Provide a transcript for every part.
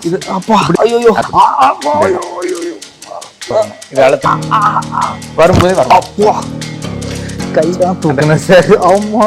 இது அப்பா ஐயோ இது அழுத்தம் வரும்போது வரும். அப்பா கைதான் தூக்கணும் சார். ஆமா.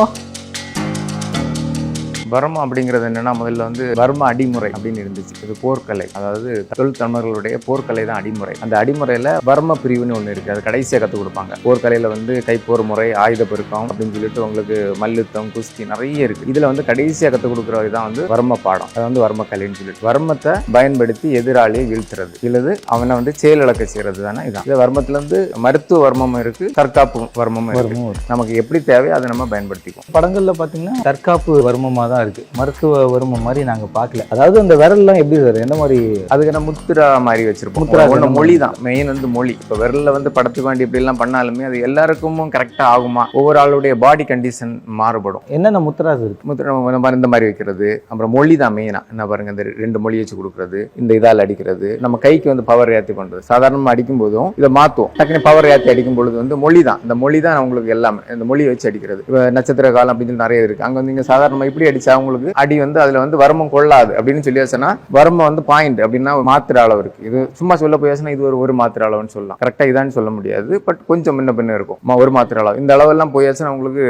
வர்மம் அப்படிங்கிறது என்னன்னா, முதல்ல வந்து வர்ம அடிமுறை அப்படின்னு இருந்துச்சு. இது போர்க்கலை, அதாவது தொழில் தமிழர்களுடைய போர்க்கலை தான் அடிமுறை. அந்த அடிமுறையில வர்ம பிரிவுன்னு ஒண்ணு இருக்கு. அது கடைசியா கற்றுக் கொடுப்பாங்க. போர்க்கலையில வந்து கைப்போர் முறை, ஆயுத பெருக்கம் அப்படின்னு சொல்லிட்டு உங்களுக்கு மல்யுத்தம், குஸ்தி நிறைய இருக்கு. இதுல வந்து கடைசியா கற்றுக் கொடுக்கறது தான் வந்து வர்ம பாடம். அது வந்து வர்ம கலைன்னு சொல்லிட்டு வர்மத்தை பயன்படுத்தி எதிராளியை வீழ்த்துறது, இல்லது அவனை வந்து செயலிழக்க செய்யறது தானே இதான். இது வர்மத்துல இருந்து மருத்துவ வர்மமும் இருக்கு, தற்காப்பு வர்மமும் இருக்கு. நமக்கு எப்படி தேவையோ அதை நம்ம பயன்படுத்திக்குவோம். படங்கள்ல பாத்தீங்கன்னா தற்காப்பு வர்மமா தான் இருக்கு, மருத்துவ வர்மம் மாதிரி நாங்க பார்க்கல. அதாவது அந்த விரல்லாம் எப்படி சார், எந்த மாதிரி? அதுக்கு நம்ம முத்திரா மாதிரி வச்சிருப்போம். முத்திரா ஒன்று மொழி தான் மெயின், வந்து மொழி. இப்போ விரல்ல வந்து படத்துக்கு வேண்டி இப்படி எல்லாம் பண்ணாலுமே அது எல்லாருக்கும் கரெக்டா ஆகுமா? ஒவ்வொரு ஆளுடைய பாடி கண்டிஷன் மாறுபடும். என்னென்ன முத்திராஸ் இருக்கு? முத்திரா இந்த மாதிரி வைக்கிறது, அப்புறம் மொழி தான் மெயினா. என்ன பாருங்க, இந்த 2 மொழி வச்சு கொடுக்குறது, இந்த இதால் அடிக்கிறது, நம்ம கைக்கு வந்து பவர் ஏற்றி பண்றது. சாதாரணமா அடிக்கும் போதும் இதை மாத்துவோம், டக்குனு பவர் ஏற்றி அடிக்கும் பொழுது வந்து மொழி தான். இந்த மொழி தான் உங்களுக்கு எல்லாமே, இந்த மொழியை வச்சு அடிக்கிறது. இப்போ நட்சத்திர காலம் அப்படின்னு சொல்லி நிறைய இருக்கு. அங்க வந்து நீங்க சாதாரணமா இப்படி அடிச்சா உங்களுக்கு அடி வந்து அதுல வந்து வர்மம் கொள்ளாது அப்படின்னு சொல்லியாச்சுன்னா, வர்மம் வந்து பாயிண்ட் அப்படின்னா மாத்திர அளவு இருக்கு. இது சும்மா சொல்ல போயாச்சுன்னா இது ஒரு மாத்திர அளவுன்னு சொல்லலாம். கரெக்டா இதான்னு சொல்ல முடியாது, பட் கொஞ்சம் முன்ன பின்ன இருக்கும். ஒரு மாத்திர அளவு, இந்த அளவெல்லாம் போயாச்சுன்னா உங்களுக்கு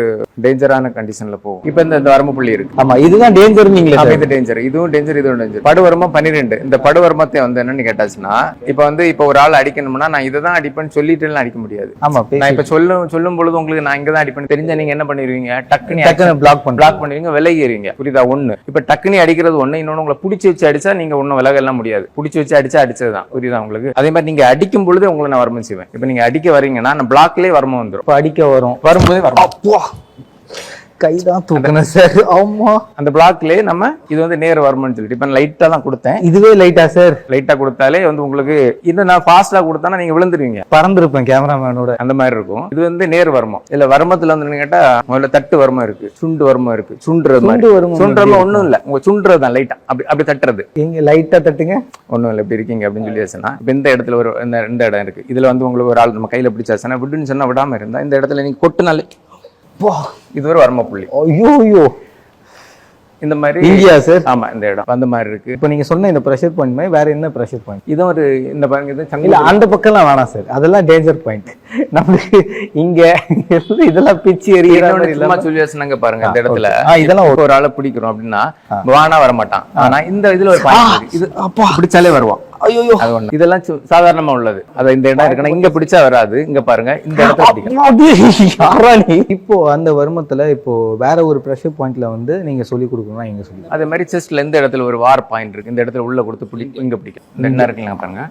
டேஞ்சரான கண்டிஷன்ல போகும். இப்ப இந்த வர்ம புள்ளி இருக்கு. ஆமா, இதுதான் டேஞ்சர். நீங்களே இது டேஞ்சர், இதுவும் டேஞ்சர், இதுவும் டேஞ்சர். படுவர்மம் 12. இந்த படுவர்மத்தை வந்து என்னன்னு கேட்டாச்சுன்னா, இப்ப ஒரு ஆள் அடிக்கணும்னா நான் இதை தான் அடிப்பேன்னு சொல்லிட்டு அடிக்க முடியாது. ஆமா, நான் இப்ப சொல்லும் பொழுது உங்களுக்கு நான் இங்க தான் அடிப்பேன்னு தெரிஞ்சா நீங்க என்ன பண்ணிடுவீங்க? டக்குனு பிளாக் பண்ணுவீங்க, விலகிடுவீங்க. புரியுதா? ஒண்ணு. இப்ப டக்குனி அடிக்கிறது ஒண்ணு, இன்னொன்னு உங்களை பிடிச்சி வச்சு அடிச்சா நீங்க ஒன்னும் விலகெல்லாம் முடியாது. பிடிச்சி வச்சு அடிச்சதுதான். புரியுதா உங்களுக்கு? அதே மாதிரி நீங்க அடிக்கும் பொழுது உங்களை நான் வர்மம் செய்வேன். இப்ப நீங்க அடிக்க வரீங்கன்னா நான் பிளாக்லயே வர்மம் வந்துடும். இப்ப அடிக்க வரும்போது வரும். கைதான் தூக்கணும் சார். ஆமா, அந்த பிளாக்லயே நம்ம இது வந்து நேர் வர்மம்னு சொல்லிட்டு இப்ப லைட்டா தான் கொடுத்தேன். இதுவே லைட்டா சார்? லைட்டா கொடுத்தாலே வந்து உங்களுக்கு, இன்னும் நான் ஃபாஸ்டா கொடுத்தா நீங்க விழுந்துருவீங்க, பறந்துருப்பேன் கேமராமேனோட. அந்த மாதிரி இருக்கும். இது வந்து நேர் வர்மம். இல்ல வர்மத்துல வந்து கேட்டா முதல்ல தட்டு வர்மம் இருக்கு, சுண்டு வர்மம் இருக்கு. சுண்டுறது ஒண்ணும் இல்ல, உங்க சுண்டுறது தான் லைட்டா அப்படி தட்டுறது. நீங்க லைட்டா தட்டுங்க, ஒண்ணும் இல்ல எப்படி இருக்கீங்க அப்படின்னு சொல்லியாச்சுன்னா, இப்ப இந்த இடத்துல ஒரு இந்த இடம் இருக்கு. இதுல வந்து உங்களுக்கு ஒரு ஆள் நம்ம கையில பிடிச்சாச்சுன்னா விடுன்னு சொன்னா விடாம இருந்தா இந்த இடத்துல நீங்க கொட்டுனாலே இது ஒரு வர்ம புள்ளி. ஐயோ, இந்த மாதிரி இந்தியா சார். ஆமா, இந்த இடம் அந்த மாதிரி இருக்கு. இப்போ நீங்க சொன்ன இந்த பிரஷர் பாயிண்ட் மாதிரி வேற என்ன பிரஷர் பாயிண்ட்? இது ஒரு இந்த பாருங்க, இது இல்ல அந்த பக்கம்லாம் வேணாம் சார், அதெல்லாம் டேஞ்சர் பாயிண்ட். நமக்கு இங்க இதெல்லாம் பிச்சு எறியற மாதிரி இல்ல சொல்லியாச்சுனாங்க பாருங்க. இந்த இடத்துல இதெல்லாம் ஒரு ஆளை பிடிக்கிறோம் அப்படின்னா வானா வர மாட்டான். ஆனா இந்த இதுல ஒரு பாயிண்ட் இருக்கு, இது அப்பா பிடிச்சாலே வருவான். ஐயோ, இதெல்லாம் சாதாரணமா உள்ளது. அத இந்த இடம் இருக்குன்னா இங்க பிடிச்சா வராது. இங்க பாருங்க, இந்த இடத்துல இப்போ அந்த வர்மத்துல இப்போ வேற ஒரு பிரஷர் பாயிண்ட்ல வந்து நீங்க சொல்லி கொடுக்கணும். எங்க சொல்லி அதே மாதிரி செஸ்ட்ல இந்த இடத்துல ஒரு வார் பாயிண்ட் இருக்கு. இந்த இடத்துல உள்ள கொடுத்து இங்க பிடிக்கும். இந்த என்ன இருக்குங்க பாருங்க,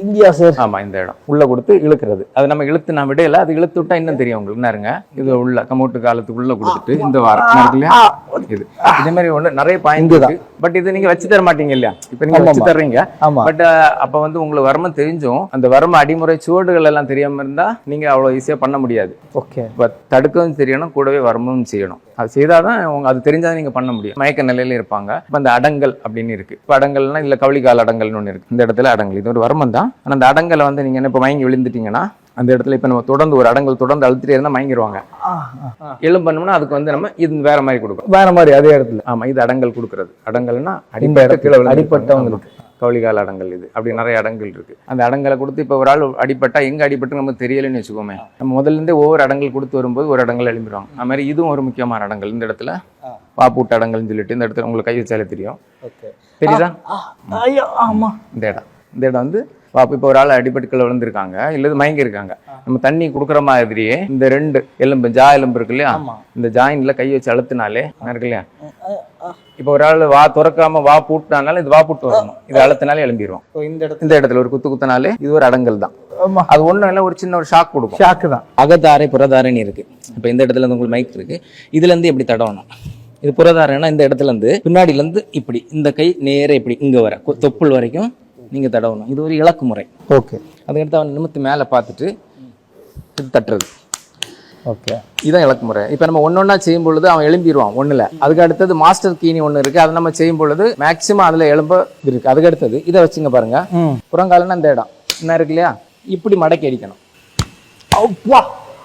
இந்தியா சார். ஆமா, இந்த இடம் உள்ள கொடுத்து இழுக்கிறது. அது நம்ம இழுத்து நான் விடையில, அது இழுத்து விட்டா இன்னும் தெரியும் உங்களுக்கு. என்னருங்க, இது உள்ள கமோட்டு காலத்துக்கு உள்ள கொடுத்துட்டு இந்த வாரம் இருக்கு இல்லையா, இது இதே மாதிரி ஒண்ணு நிறைய பாயிண்ட் இருக்கு. பட் இது நீங்க வச்சு தர மாட்டீங்க இல்லையா? இப்ப நீங்க வச்சு தர்றீங்க. பட் அப்ப வந்து உங்களுக்கு வர்மம் தெரிஞ்சும் அந்த வர்ம அடிமுறை சுவடுகள் எல்லாம் தெரியாம இருந்தா நீங்க அவ்வளவு ஈஸியா பண்ண முடியாது. ஓகே, இப்ப தடுக்கவும் தெரியணும், கூடவே வர்மமும் செய்யணும். அது செய்தாதான் அது தெரிஞ்சாதான் நீங்க பண்ண முடியும். மயக்க நிலையில இருப்பாங்க. இப்ப அந்த அடங்கல் அப்படின்னு இருக்கு. இப்ப அடங்கல்னா இல்ல கவளிகால் அடங்கல்னு ஒண்ணு இருக்கு. இந்த இடத்துல அடங்கல், இது ஒரு வர்மம் தான். ஆனா அந்த அடங்கலை வந்து நீங்க என்ன இப்ப மயங்கி விழுந்துட்டீங்கன்னா அந்த இடத்துல இப்ப நம்ம தொடர்ந்து ஒரு அடங்கல் தொடர்ந்து அழுத்திட்டே இருந்தா மயங்கிடுவாங்க. எழும் பண்ணோம்னா அதுக்கு வந்து நம்ம இது வேற மாதிரி கொடுக்கணும், வேற மாதிரி அதே இடத்துல. ஆமா, இது அடங்கல் கொடுக்கறது. அடங்கல்னா அடிப்பட்டவங்களுக்கு கவளிகால் அடங்கல். இது அப்படி நிறைய அடங்கல் இருக்கு. அந்த அடங்கலை கொடுத்து இப்ப ஒரு ஆள் அடிப்பட்டா எங்க அடிபட்டு நமக்கு தெரியலன்னு வச்சுக்கோமே, நம்ம முதல்ல இருந்தே ஒவ்வொரு அடங்கல் கொடுத்து வரும்போது ஒரு அடங்கல் எழும்பிடுவாங்க. அது மாதிரி இதுவும் ஒரு முக்கியமான அடங்கல். இந்த இடத்துல பாப்பூட்டு அடங்கல்னு சொல்லிட்டு இந்த இடத்துல உங்களுக்கு கை வச்சாலே தெரியும். தெரியுதா? இந்த இடம் வந்து இப்போ ஒரு ஆள் அடிபட்டுக்கள் விழுந்திருக்காங்க, இல்லது மயங்கி இருக்காங்க. நம்ம தண்ணி கொடுக்குற மாதிரியே இந்த 2 எலும்பு ஜா எலும்பு இருக்கு இல்லையா, இந்த ஜாயின்ல கை வச்சு அழுத்தினாலே இருக்கு இல்லையா. இப்போ ஒரு ஆள் வா துறக்காம வா பூட்டினாலும் இது வா பூட்டு வரணும், இது அழுத்தினாலே எழும்பிடுவோம். இந்த இடத்துல ஒரு குத்துனாலே இது ஒரு அடங்கல் தான். அது ஒண்ணும் இல்லை, ஒரு சின்ன ஒரு ஷாக் கொடுக்கும். ஷாக்கு தான். அகதாரை புறதாரைன்னு இருக்கு. இப்போ இந்த இடத்துல இருந்து உங்களுக்கு மைக் இருக்கு, இதுல இருந்து எப்படி தடவணும். இது புறதாரைன்னா இந்த இடத்துல இருந்து பின்னாடில இருந்து இப்படி இந்த கை நேர இப்படி இங்க வர தொப்புள் வரைக்கும் நீங்க தடவணும். இது ஒரு இலக்கு முறை. ஓகே, அதுக்கடுத்து அவன் நிமித்து மேல பார்த்துட்டு இது தட்டுறது. ஓகே, இதுதான் இலக்கு முறை. இப்ப நம்ம ஒன்னொன்னா செய்யும் பொழுது அவன் எழும்பிடுவான் ஒண்ணுல. அதுக்கு அடுத்தது மாஸ்டர் கீனி ஒண்ணு இருக்கு, அதை நம்ம செய்யும் பொழுது மேக்சிமம் அதுல எழும்ப இருக்கு. அதுக்கு அடுத்தது இதை வச்சுங்க பாருங்க, புறங்காலன்னா இந்த இடம் என்ன இருக்கு இல்லையா, இப்படி மடக்கி அடிக்கணும்.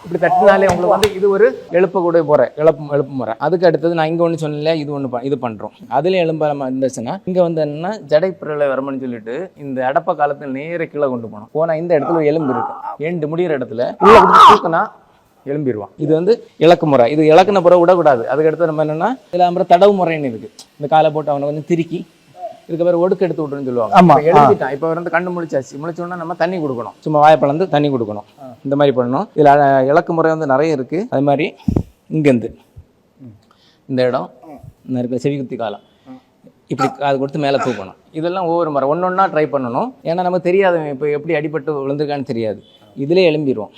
இப்படி தட்டினாலே உங்களுக்கு வந்து இது ஒரு எழுப்பக்கூடிய முறை, எழுப்பு முறை. அதுக்கு அடுத்தது நான் இங்கே ஒன்று சொன்னல, இது ஒன்று இது பண்ணுறோம். அதுலேயும் எலும்பு இருந்துச்சுன்னா இங்கே வந்து என்னன்னா ஜடைப்பிரலை வரம்புன்னு சொல்லிட்டு இந்த அடப்ப காலத்தில் நேர கீழே கொண்டு போகணும். போனால் இந்த இடத்துல ஒரு எலும்பு இருக்கு, எண்டு முடிகிற இடத்துல உள்ள தூக்கினா எலும்பிடுவான். இது வந்து இலக்கு முறை. இது இலக்குன பிறகு விடக்கூடாது. அதுக்கடுத்து நம்ம என்னன்னா இதில் அப்புறம் தடவு முறைன்னு இருக்கு. இந்த காலை போட்டு அவனை கொஞ்சம் திருக்கி இதுக்கு பேர் ஒடுக்க எடுத்து விட்டுருன்னு சொல்லுவாங்க. எழுதிட்டான், இப்போ வந்து கண்ணு முழிச்சாச்சு. முழிச்சோன்னா நம்ம தண்ணி கொடுக்கணும், சும்மா வாய்ப்பளந்து தண்ணி கொடுக்கணும். இந்த மாதிரி பண்ணணும். இதில் இலக்கு முறை வந்து நிறைய இருக்கு. அது மாதிரி இங்கேருந்து இந்த இடம் இந்த இருக்க செவி குத்தி காலம் இப்படி அது கொடுத்து மேலே தூக்கணும். இதெல்லாம் ஒவ்வொரு முறை ஒன்றொன்னா ட்ரை பண்ணணும். ஏன்னா நமக்கு தெரியாது இப்போ எப்படி அடிபட்டு விழுந்திருக்கான்னு தெரியாது. இதிலே எழும்பிடுவோம்.